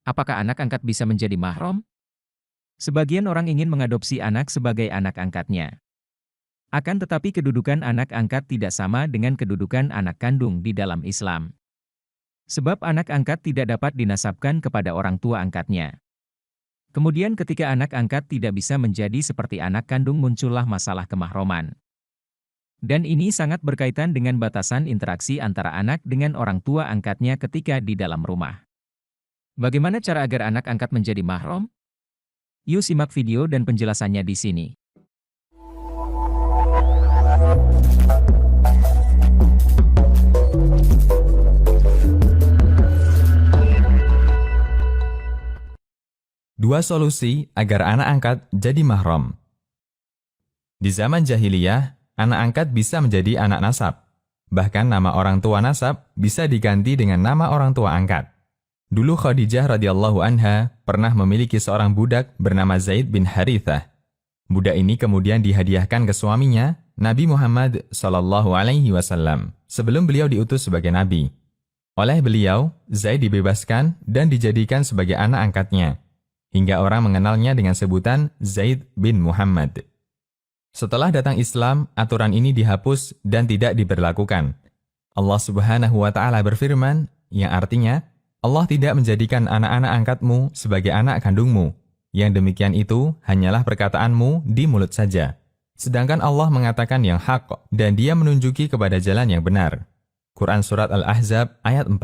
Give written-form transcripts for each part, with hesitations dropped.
Apakah anak angkat bisa menjadi mahram? Sebagian orang ingin mengadopsi anak sebagai anak angkatnya. Akan tetapi kedudukan anak angkat tidak sama dengan kedudukan anak kandung di dalam Islam. Sebab anak angkat tidak dapat dinasabkan kepada orang tua angkatnya. Kemudian ketika anak angkat tidak bisa menjadi seperti anak kandung muncullah masalah kemahroman. Dan ini sangat berkaitan dengan batasan interaksi antara anak dengan orang tua angkatnya ketika di dalam rumah. Bagaimana cara agar anak angkat menjadi mahram? Yuk simak video dan penjelasannya di sini. Dua solusi agar anak angkat jadi mahram. Di zaman jahiliyah, anak angkat bisa menjadi anak nasab. Bahkan nama orang tua nasab bisa diganti dengan nama orang tua angkat. Dulu Khadijah radhiyallahu anha pernah memiliki seorang budak bernama Zaid bin Harithah. Budak ini kemudian dihadiahkan ke suaminya, Nabi Muhammad SAW, sebelum beliau diutus sebagai nabi. Oleh beliau, Zaid dibebaskan dan dijadikan sebagai anak angkatnya, hingga orang mengenalnya dengan sebutan Zaid bin Muhammad. Setelah datang Islam, aturan ini dihapus dan tidak diberlakukan. Allah Subhanahu wa Ta'ala berfirman, yang artinya, Allah tidak menjadikan anak-anak angkatmu sebagai anak kandungmu. Yang demikian itu hanyalah perkataanmu di mulut saja. Sedangkan Allah mengatakan yang hak dan Dia menunjuki kepada jalan yang benar. Quran Surat Al-Ahzab ayat 4.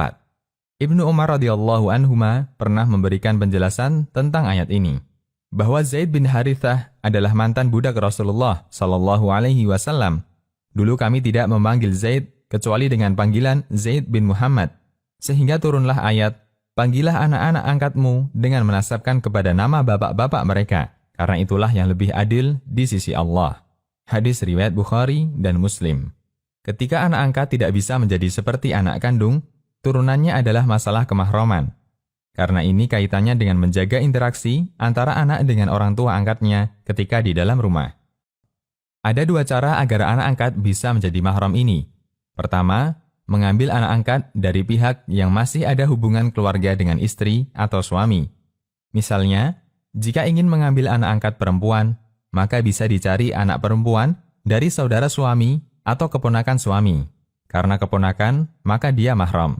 Ibnu Umar radhiyallahu anhuma pernah memberikan penjelasan tentang ayat ini, bahwa Zaid bin Harithah adalah mantan budak Rasulullah sallallahu alaihi wasallam. Dulu kami tidak memanggil Zaid kecuali dengan panggilan Zaid bin Muhammad, sehingga turunlah ayat, "Panggillah anak-anak angkatmu dengan menasabkan kepada nama bapak-bapak mereka, karena itulah yang lebih adil di sisi Allah." Hadis riwayat Bukhari dan Muslim. Ketika anak angkat tidak bisa menjadi seperti anak kandung, turunannya adalah masalah kemahroman. Karena ini kaitannya dengan menjaga interaksi antara anak dengan orang tua angkatnya ketika di dalam rumah. Ada dua cara agar anak angkat bisa menjadi mahram ini. Pertama, mengambil anak angkat dari pihak yang masih ada hubungan keluarga dengan istri atau suami. Misalnya, jika ingin mengambil anak angkat perempuan, maka bisa dicari anak perempuan dari saudara suami atau keponakan suami. Karena keponakan, maka dia mahram.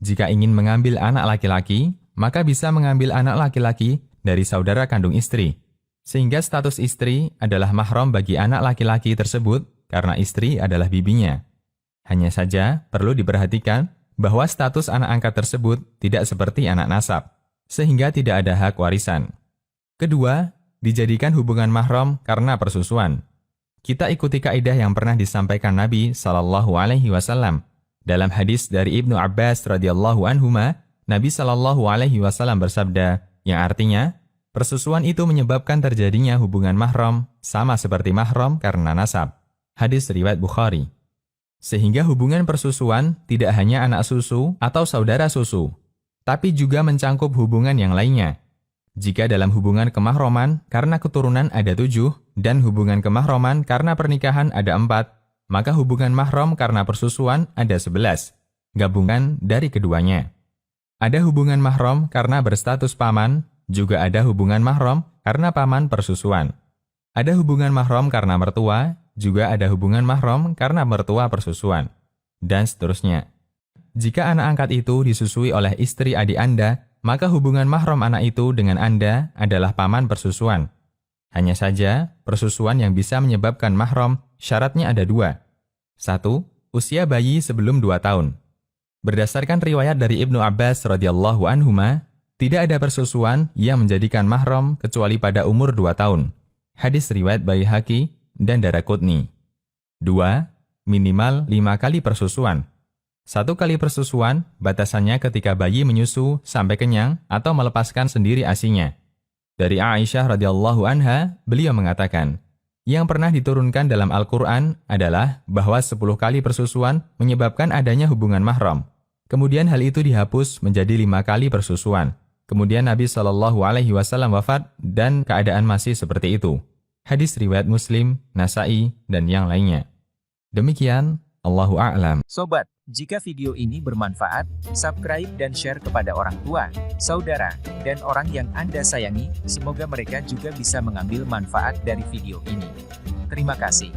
Jika ingin mengambil anak laki-laki, maka bisa mengambil anak laki-laki dari saudara kandung istri. Sehingga status istri adalah mahram bagi anak laki-laki tersebut karena istri adalah bibinya. Hanya saja perlu diperhatikan bahwa status anak angkat tersebut tidak seperti anak nasab, sehingga tidak ada hak warisan. Kedua, dijadikan hubungan mahram karena persusuan. Kita ikuti kaidah yang pernah disampaikan Nabi SAW. Dalam hadis dari Ibnu Abbas radhiyallahu anhuma, Nabi SAW bersabda, yang artinya, persusuan itu menyebabkan terjadinya hubungan mahram sama seperti mahram karena nasab. Hadis riwayat Bukhari. Sehingga hubungan persusuan tidak hanya anak susu atau saudara susu, tapi juga mencangkup hubungan yang lainnya. Jika dalam hubungan kemahroman karena keturunan ada 7, dan hubungan kemahroman karena pernikahan ada 4, maka hubungan mahram karena persusuan ada 11, gabungan dari keduanya. Ada hubungan mahram karena berstatus paman, juga ada hubungan mahram karena paman persusuan. Ada hubungan mahram karena mertua, juga ada hubungan mahram karena mertua persusuan, dan seterusnya. Jika anak angkat itu disusui oleh istri adik Anda, maka hubungan mahram anak itu dengan Anda adalah paman persusuan. Hanya saja, persusuan yang bisa menyebabkan mahram, syaratnya ada 2. 1. Usia bayi sebelum 2 tahun. Berdasarkan riwayat dari Ibnu Abbas radhiyallahu anhuma, tidak ada persusuan yang menjadikan mahram kecuali pada umur 2 tahun. Hadis riwayat Baihaqi dan Daraqutni. 2. Minimal 5 kali persusuan. 1 kali persusuan batasannya ketika bayi menyusu sampai kenyang atau melepaskan sendiri ASI-nya. Dari Aisyah radhiyallahu anha, beliau mengatakan, yang pernah diturunkan dalam Al-Quran adalah bahwa 10 kali persusuan menyebabkan adanya hubungan mahram. Kemudian hal itu dihapus menjadi 5 kali persusuan. Kemudian Nabi SAW wafat dan keadaan masih seperti itu. Hadis riwayat Muslim, Nasa'i, dan yang lainnya. Demikian, Allahu a'lam. Sobat, Jika video ini bermanfaat, subscribe dan share kepada orang tua, saudara, dan orang yang Anda sayangi, semoga mereka juga bisa mengambil manfaat dari video ini. Terima kasih.